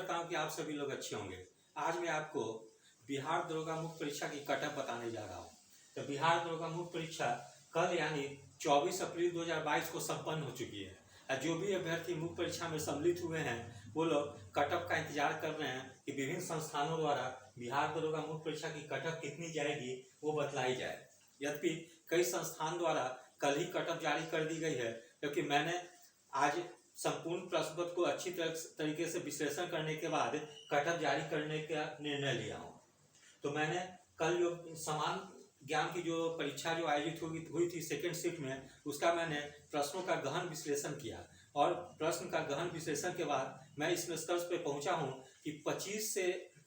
करता हूं कि आप सभी लोग अच्छे होंगे। आज मैं आपको बिहार दरोगा मुख्य परीक्षा की कटअप बताने जा रहा हूं। तो बिहार दरोगा मुख्य परीक्षा कल यानी 24 अप्रैल 2022 को संपन्न हो चुकी है। जो भी अभ्यर्थी मुख्य परीक्षा में सम्मिलित हुए हैं वो लोग कटअप का इंतजार कर रहे हैं कि विभिन्न संस्थानों द्वारा बिहार दरोगा मुख्य परीक्षा की कटअप कितनी जाएगी वो बतलाई जाए। यद्यपि कई संस्थान द्वारा कल ही कटअप जारी कर दी गई है, क्योंकि मैंने आज संपूर्ण प्रश्न पत्र को अच्छी तरीके से विश्लेषण करने के बाद कटअप जारी करने का निर्णय लिया हूँ। तो मैंने कल जो समान ज्ञान की जो परीक्षा जो आयोजित हुई थी सेकेंड शिफ्ट में, उसका मैंने प्रश्नों का गहन विश्लेषण किया और प्रश्न का गहन विश्लेषण के बाद मैं इस निष्कर्ष पे पहुंचा हूं कि 25 से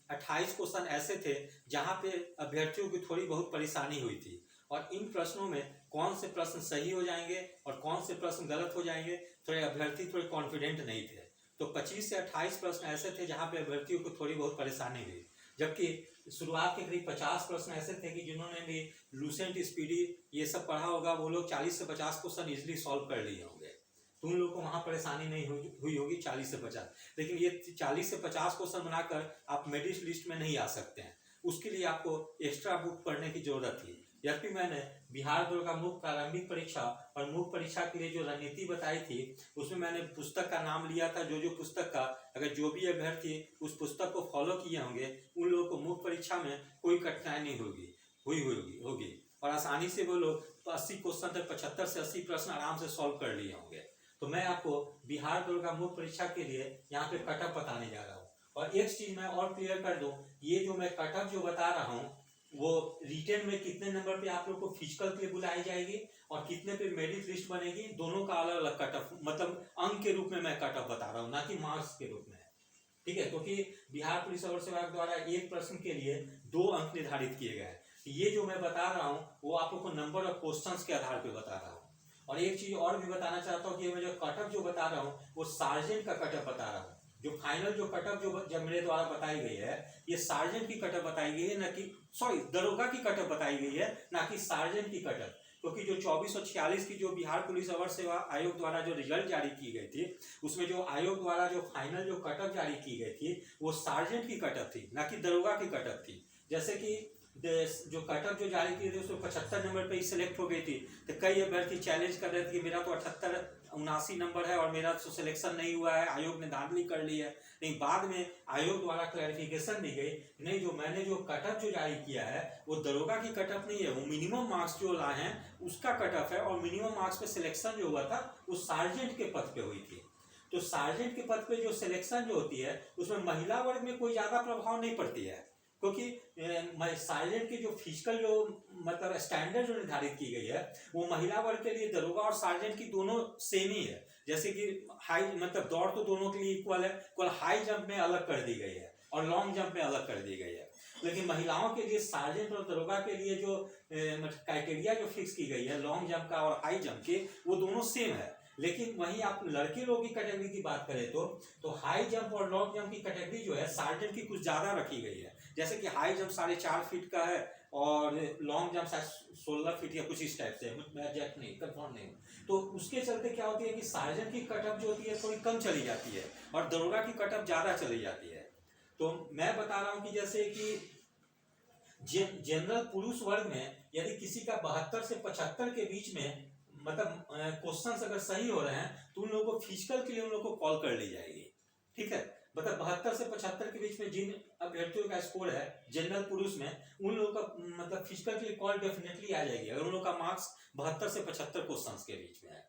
28 क्वेश्चन ऐसे थे जहां पे अभ्यर्थियों की थोड़ी बहुत परेशानी हुई थी और इन प्रश्नों में कौन से प्रश्न सही हो जाएंगे और कौन से प्रश्न गलत हो जाएंगे, थोड़े अभ्यर्थी थोड़े कॉन्फिडेंट नहीं थे। तो 25 से 28 प्रश्न ऐसे थे जहां पे अभ्यर्थियों को थोड़ी बहुत परेशानी हुई, जबकि शुरुआत के करीब 50 प्रश्न ऐसे थे कि जिन्होंने भी लूसेंट स्पीडी ये सब पढ़ा होगा वो लोग 40 से 50 क्वेश्चन इजिली सॉल्व कर लिए होंगे। तो उन लोगों को वहाँ परेशानी नहीं हुई होगी 40 से 50, लेकिन ये 40 से 50 क्वेश्चन बनाकर आप मेरिट लिस्ट में नहीं आ सकते हैं। उसके लिए आपको एक्स्ट्रा बुक पढ़ने की जरूरत थी। यद्यपि मैंने बिहार दरोगा मुख्य प्रारंभिक परीक्षा और मुख्य परीक्षा के लिए जो रणनीति बताई थी उसमें मैंने पुस्तक का नाम लिया था। जो पुस्तक का अगर जो भी अभ्यर्थी उस पुस्तक को फॉलो किए होंगे उन लोगों को मुख्य परीक्षा में कोई कठिनाई नहीं होगी और आसानी से वो लोग 80 क्वेश्चन तक 75 से 80 प्रश्न आराम से सॉल्व कर लिए होंगे। तो मैं आपको बिहार दरोगा मुख्य परीक्षा के लिए यहाँ पे कटअप बताने जा रहा हूँ। और एक चीज मैं और क्लियर कर दूं, ये जो मैं कटअप जो बता रहा हूँ वो रिटेन में कितने नंबर पे आप लोग को फिजिकल के लिए बुलाई जाएगी और कितने पे मेरिट लिस्ट बनेगी, दोनों का अलग अलग कटअप मतलब अंक के रूप में मैं कटअप बता रहा हूँ, ना कि मार्क्स के रूप में। ठीक है, क्योंकि बिहार पुलिस और सेवा द्वारा एक प्रश्न के लिए 2 अंक निर्धारित किए गए हैं। ये जो मैं बता रहा हूँ वो आप लोग को नंबर ऑफ क्वेश्चंस के आधार पर बता रहा हूँ। और एक चीज और भी बताना चाहता हूँ कि मैं जो कटअप जो बता रहा हूँ वो सार्जेंट का कटअप बता रहा हूँ। जो फाइनल जो कटअप जो जब मेरे द्वारा बताई गई है ये सार्जेंट की कटअप बताई गई है, ना कि दरोगा की कटअप बताई गई है, ना कि सार्जेंट की कटअप। क्योंकि जो 2446 की जो बिहार पुलिस अवर सेवा आयोग द्वारा जो रिजल्ट जारी की गई थी उसमें जो आयोग द्वारा जो फाइनल जो कटअप जारी की गई थी वो सार्जेंट की कटअप थी, ना कि दरोगा की कटअप थी। जैसे कि जो कटअप जो जारी की थी उसमें 75 नंबर पे ही सिलेक्ट हो गई थी। तो कई अभ्यर्थी चैलेंज कर रहे थे कि मेरा तो 78-79 नंबर है और मेरा तो सिलेक्शन नहीं हुआ है, आयोग ने धांधली कर ली है। लेकिन बाद में आयोग द्वारा क्लैरिफिकेशन दी गई, नहीं जो मैंने जो कटअप जो जारी किया है वो दरोगा की कटअप नहीं है, वो मिनिमम मार्क्स जो लाए हैं उसका कटअप है और मिनिमम मार्क्स पे सिलेक्शन जो हुआ था वो सार्जेंट के पद पे हुई थी। तो सार्जेंट के पद पे जो सिलेक्शन जो होती है उसमें महिला वर्ग में कोई ज्यादा प्रभाव नहीं पड़ती है, क्योंकि सार्जेंट की जो फिजिकल जो मतलब स्टैंडर्ड जो निर्धारित की गई है वो महिला वर्ग के लिए दरोगा और सार्जेंट की दोनों सेम ही है। जैसे कि हाई मतलब दौड़ तो दोनों के लिए इक्वल है, केवल हाई जंप में अलग कर दी गई है और लॉन्ग जंप में अलग कर दी गई है। लेकिन महिलाओं के लिए सार्जेंट और दरोगा के लिए जो क्राइटेरिया जो फिक्स की गई है लॉन्ग जंप का और हाई जंप के, वो दोनों सेम है। लेकिन वहीं आप लड़के लोगों की कैटेगरी की बात करें तो हाई जंप और लॉन्ग जंप की कैटेगरी जो है सार्जेंट की कुछ ज्यादा रखी गई है। जैसे कि हाई जंप 4.5 फीट का है और लॉन्ग जंप 16 फीट या कुछ इस टाइप से, मैं एग्जैक्ट नहीं कंफर्म नहीं हूँ। तो उसके चलते क्या होती है कि सार्जेंट की कटअप जो होती है थोड़ी कम चली जाती है और दरोगा की कटअप ज्यादा चली जाती है। तो मैं बता रहा हूँ कि जैसे कि जनरल पुरुष वर्ग में यदि किसी का 72 से 75 के बीच में मतलब क्वेश्चंस अगर सही हो रहे हैं तो उन लोगों को फिजिकल के लिए उन लोगों को कॉल कर ली जाएगी। ठीक है, मतलब 72 से 75 के बीच में जिन अभ्यर्थियों का स्कोर है जनरल पुरुष में उन लोगों का मतलब फिजिकल के लिए कॉल डेफिनेटली आ जाएगी अगर उन लोगों का मार्क्स 72 से 75 क्वेश्चन के बीच में है।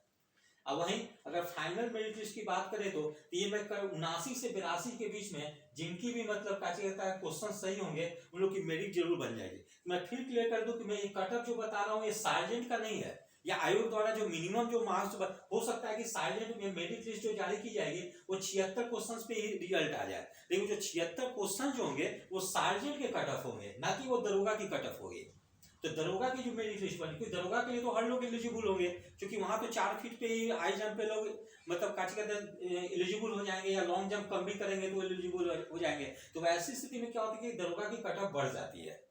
अब वहीं अगर फाइनल मेरिट लिस्ट की बात करें तो ये मैं 79 से 82 के बीच में जिनकी भी मतलब कहता है क्वेश्चन सही होंगे उन लोग की मेरिट जरूर बन जाएगी। मैं फिर क्लियर कर दूं कि मैं ये कटअप जो बता रहा हूँ ये सार्जेंट का नहीं है या आयोग द्वारा जो मिनिमम जो मार्क्स हो सकता है कि सार्जेंट में मेरिट लिस्ट जो जारी की जाएगी वो 76 क्वेश्चंस पे ही रिजल्ट आ जाए, लेकिन जो 76 क्वेश्चन जो होंगे वो सार्जेंट के कटअप होंगे, ना कि वो दरोगा की कटअप होगी। तो दरोगा की जो मेरिट लिस्ट बनी, क्योंकि दरोगा के लिए तो हर लोग एलिजिबल होंगे, क्योंकि वहां तो 4 फीट पे ही हाई जंप पे लोग मतलब एलिजिबल हो जाएंगे या लॉन्ग जंप कम भी करेंगे तो एलिजिबल हो जाएंगे। तो ऐसी स्थिति में क्या होती है कि दरोगा की कटअप बढ़ जाती है,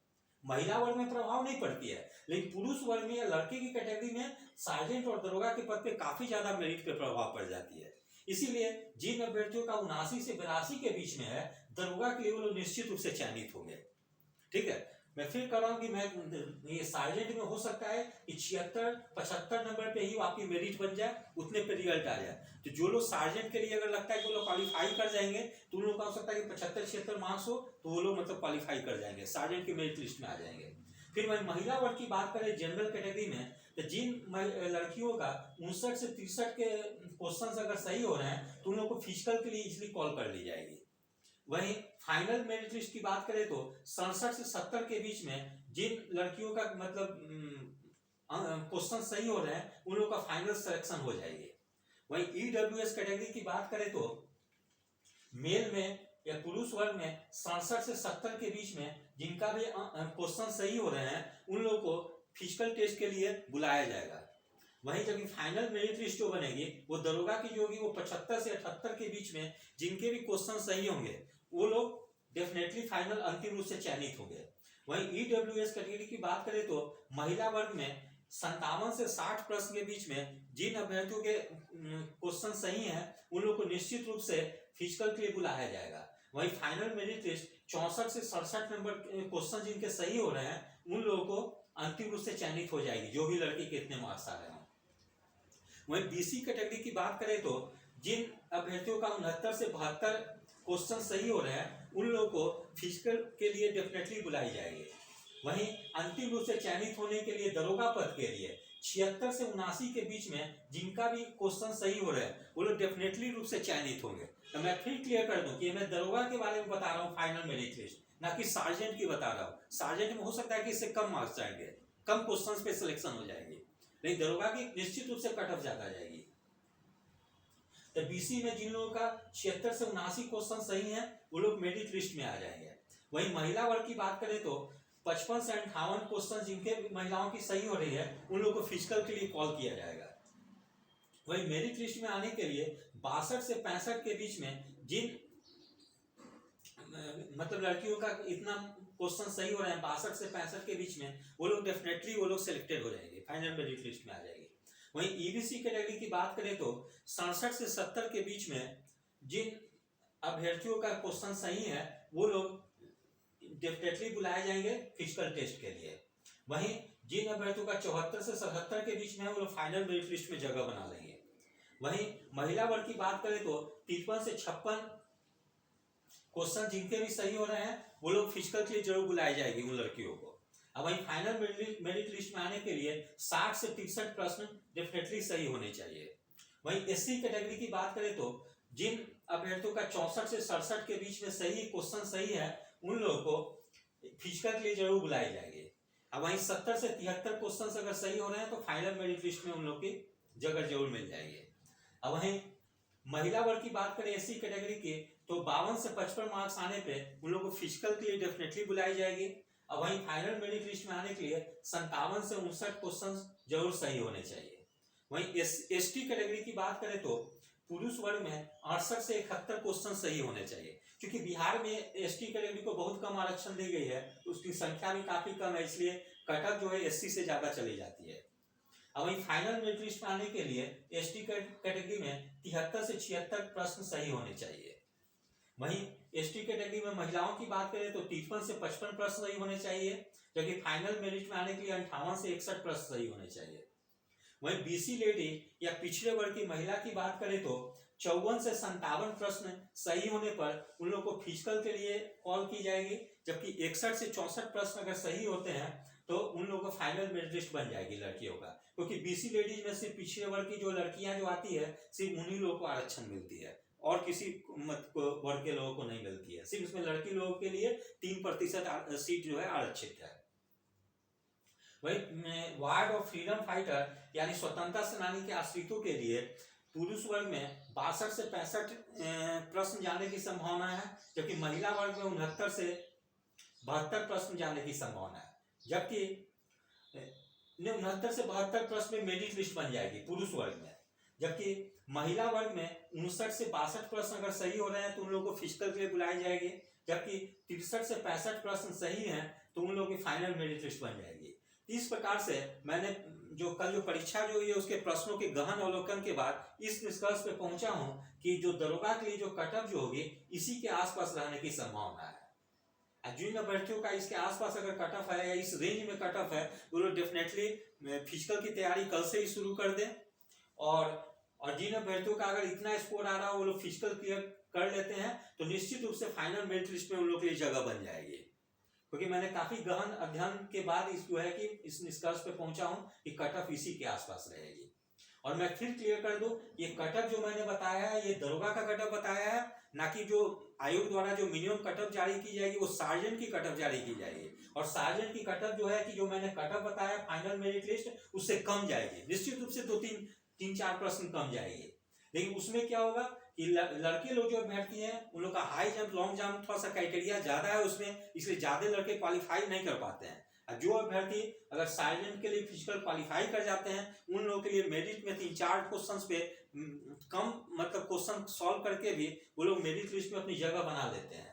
महिला वर्ग में प्रभाव नहीं पड़ती है, लेकिन पुरुष वर्ग में या लड़के की कैटेगरी में सार्जेंट और दरोगा के पद पे काफी ज्यादा मेरिट पे प्रभाव पड़ जाती है। इसीलिए जिन अभ्यर्थियों का 79 से 82 के बीच में है, दरोगा के लिए वो लोग निश्चित रूप से चयनित होंगे। ठीक है, मैं फिर कह रहा हूं कि मैं ये सार्जेंट में हो सकता है कि 76-75 नंबर पे ही आपकी मेरिट बन जाए, उतने पे रिजल्ट आ जाए। तो जो लोग सार्जेंट के लिए अगर लगता है कि वो लोग क्वालिफाई कर जाएंगे, तो उन लोग का हो सकता है कि 75-76 मार्क्स हो, तो वो लोग मतलब क्वालिफाई कर जाएंगे, सार्जेंट की मेरिट लिस्ट में आ जाएंगे। फिर वही महिला वर्ग की बात करें जनरल कैटेगरी में, तो जिन लड़कियों का 59 से 63 के क्वेश्चन अगर सही हो रहे हैं, तो उन लोग को फिजिकल के लिए इजिली कॉल कर ली जाएगी। वहीं फाइनल मेरिट लिस्ट की बात करें तो 67 से 70 के बीच में जिन लड़कियों का मतलब क्वेश्चन सही हो रहे हैं, उन लोगों का फाइनल सिलेक्शन हो जाएगी। वहीं ईडब्ल्यूएस कैटेगरी की बात करें तो मेल में या पुरुष वर्ग में 67 से 70 के बीच में जिनका भी क्वेश्चन सही हो रहे हैं, उन लोगों को फिजिकल टेस्ट के लिए बुलाया जाएगा। वहीं जब फाइनल मेरिट लिस्ट जो बनेगी, वो दरोगा की जो होगी वो 75 से 78 के बीच में जिनके भी क्वेश्चन सही होंगे, वो लोग डेफिनेटली फाइनल अंतिम रूप से चयनित होंगे। वहीं ईडब्ल्यूएस कैटेगरी की बात करें तो महिला वर्ग में 57 से 60 प्रश्न के बीच में जिन अभ्यर्थियों के क्वेश्चन सही हैं, उन लोग को निश्चित रूप से फिजिकल के लिए बुलाया जाएगा। वहीं फाइनल मेरिट लिस्ट 64 से 67 नंबर क्वेश्चन जिनके सही हो रहे हैं, उन लोगों को अंतिम रूप से चयनित हो जाएगी, जो भी लड़की के इतने मार्क्स आ रहे हैं। वहीं बीसी कैटेगरी की बात करें तो जिन अभ्यर्थियों का 69 से 72 क्वेश्चन सही हो रहे हैं, उन लोगों को फिजिकल के लिए डेफिनेटली बुलाई जाएगी। वहीं अंतिम रूप से चयनित होने के लिए दरोगा पद के लिए 76 से 79 के बीच में जिनका भी क्वेश्चन सही हो रहे हैं, वो लोग डेफिनेटली रूप से चयनित होंगे। तो मैं फिर क्लियर कर दूं कि मैं दरोगा के बारे में बता रहा हूँ फाइनल मेरिट लिस्ट, ना कि सार्जेंट की बता रहा हूँ। सार्जेंट में हो सकता है कि इससे कम मार्क्स जाएंगे, कम क्वेश्चन पे सिलेक्शन हो जाएगी, लेकिन दरोगा की निश्चित रूप से कट ऑफ ज्यादा जाएगी। तो बीसी में जिन लोगों का 76 से 79 क्वेश्चन सही है, वो लोग मेरिट लिस्ट में आ जाएंगे। वहीं महिला वर्ग की बात करें तो 55 से 58 क्वेश्चन जिनके महिलाओं की सही हो रही है, उन लोगों को फिजिकल के लिए कॉल किया जाएगा। वहीं मेरिट लिस्ट में आने के लिए 62 से 65 के बीच में जिन मतलब लड़कियों का इतना क्वेश्चन सही हो रहे हैं 62 से 65 के बीच में, वो लोग डेफिनेटली वो लोग सिलेक्टेड हो जाएंगे, फाइनल मेरिट लिस्ट में आ जाएगी। वहीं ईबीसी कैटेगरी की बात करें तो 67 से 70 के बीच में जिन अभ्यर्थियों का क्वेश्चन सही है, वो लोग डेफिनेटली बुलाए जाएंगे फिजिकल टेस्ट के लिए। वहीं जिन अभ्यर्थियों का 74 से 77 के बीच में है, वो लोग फाइनल मेरिट लिस्ट में जगह बना लेंगे। वहीं महिला वर्ग की बात करें तो 53 से 56 क्वेश्चन जिनके भी सही हो रहे हैं, वो लोग फिजिकल के लिए जरूर बुलाई जाएगी उन लड़कियों को। अब वहीं फाइनल मेरिट लिस्ट में आने के लिए 60 से 63 प्रश्न डेफिनेटली सही होने चाहिए। वहीं एससी कैटेगरी की बात करें तो जिन अभ्यर्थियों का 64 से 67 के बीच में सही क्वेश्चन सही है, उन लोगों को फिजिकल के लिए जरूर बुलाई जाएगी। अब वहीं 70 से 73 क्वेश्चन अगर सही हो रहे हैं, तो फाइनल मेरिट लिस्ट में उन लोग की जगह जरूर मिल जाएगी। अब वहीं महिला वर्ग की बात करें एससी कैटेगरी की, तो 52 से 55 मार्क्स आने पे उन लोगों को फिजिकल के लिए डेफिनेटली बुलाई जाएगी। अब वहीं फाइनल मेरिट लिस्ट में आने के लिए 57 से 59 क्वेश्चन जरूर सही होने चाहिए। वहीं एसटी कैटेगरी की बात करें तो पुरुष वर्ग में 68 से 71 क्वेश्चन सही होने चाहिए। क्योंकि बिहार में एसटी कैटेगरी को बहुत कम आरक्षण दी गई है, तो उसकी संख्या भी काफी कम है, इसलिए कटअप जो है एससी से ज्यादा चली जाती है। अब वहीं फाइनल मेरिट लिस्ट में आने के लिए एसटी कैटेगरी में 73 से 76 प्रश्न सही होने चाहिए। वहीं एसटी कैटेगरी में महिलाओं की बात करें तो 53 से 55 प्रश्न सही होने चाहिए, जबकि फाइनल मेरिट में आने के लिए 58 से 61 प्रश्न सही होने चाहिए। वहीं बीसी लेडी या पिछड़े वर्ग की महिला की बात करें तो 54 से 57 प्रश्न सही होने पर उन लोगों को फिजिकल के लिए कॉल की जाएगी, जबकि 61 से 64 प्रश्न अगर सही होते हैं तो उन लोगों को फाइनल मेरिट लिस्ट बन जाएगी लड़कियों का। क्योंकि बीसी लेडीज में सिर्फ पिछड़े वर्ग की जो लड़कियां जो आती है, सिर्फ उन्हीं लोगों को आरक्षण मिलती है और किसी वर्ग के लोगों को नहीं मिलती है। सिर्फ इसमें लड़की लोगों के लिए 3% सीट जो है आरक्षित है। वही वार्ड ऑफ फ्रीडम फाइटर यानी स्वतंत्रता सेनानी के आश्रितों के लिए पुरुष वर्ग में 62 से 65 प्रश्न जाने की संभावना है, जबकि महिला वर्ग में 69 से 72 प्रश्न जाने की संभावना है। जबकि 69 से 72 प्रश्न में मेरिट लिस्ट बन जाएगी पुरुष वर्ग में, जबकि महिला वर्ग में 59 से 62 प्रश्न अगर सही हो रहे हैं तो उन लोगों को फिजिकल के लिए बुलाई जाएगी, जबकि 63 से 65 प्रश्न सही हैं तो उन लोगों की फाइनल मेरिट लिस्ट बन जाएगी। इस प्रकार से मैंने जो कल जो परीक्षा जो हुई है उसके प्रश्नों के गहन अवलोकन के बाद इस निष्कर्ष पे पहुंचा हूं कि जो दरोगा के लिए जो कटअप जो होगी इसी के आसपास रहने की संभावना है। जिन अभ्यर्थियों का इसके आसपास अगर कटअप है या इस रेंज में कटअप है वो लोग डेफिनेटली फिजिकल की तैयारी कल से ही शुरू कर दें। और जिन अभ्यर्थियों का अगर इतना स्कोर आ रहा हो वो लोग फिजिकल क्लियर कर लेते हैं तो निश्चित रूप से फाइनल मेरिट लिस्ट में उन लोग के लिए जगह बन जाएगी। क्योंकि मैंने काफी गहन अध्ययन के बाद इसको है कि इस निष्कर्ष पे पहुंचा हूं कि कटअप इसी के आसपास रहेगी। और मैं फिर क्लियर कर दूं, ये कटअप जो मैंने बताया है ये दरोगा का कटअप बताया है, ना कि जो आयोग द्वारा जो मिनिमम कटअप जारी की जाएगी वो सार्जेंट की कटअप जारी की जाएगी। और सार्जेंट की कटअप जो है कि जो मैंने कटअप बताया फाइनल मेरिट लिस्ट उससे कम जाएगी, निश्चित रूप से 2-3-4 प्रश्न कम जाएगी। लेकिन उसमें क्या होगा कि लड़के लोग जो अभ्यर्थी हैं उन लोग का हाई जंप लॉन्ग जंप थोड़ा सा क्राइटेरिया ज्यादा है उसमें, इसलिए ज्यादा लड़के क्वालिफाई नहीं कर पाते हैं। जो अभ्यर्थी अगर सार्जेंट के लिए फिजिकल क्वालिफाई कर जाते हैं उन लोगों के लिए मेरिट में 3-4 क्वेश्चंस पे कम मतलब क्वेश्चन सॉल्व करके भी वो लोग मेरिट लिस्ट में अपनी जगह बना लेते हैं।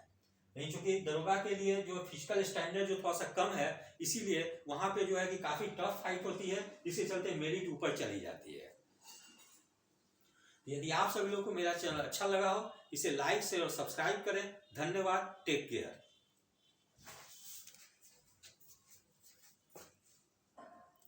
नहीं, चूंकि दरोगा के लिए जो फिजिकल स्टैंडर्ड जो थोड़ा सा कम है इसीलिए वहां पे जो है कि काफी टफ फाइट होती है, इसके चलते मेरिट ऊपर चली जाती है। यदि आप सभी लोग को मेरा चैनल अच्छा लगा हो इसे लाइक शेयर और सब्सक्राइब करें। धन्यवाद, टेक केयर।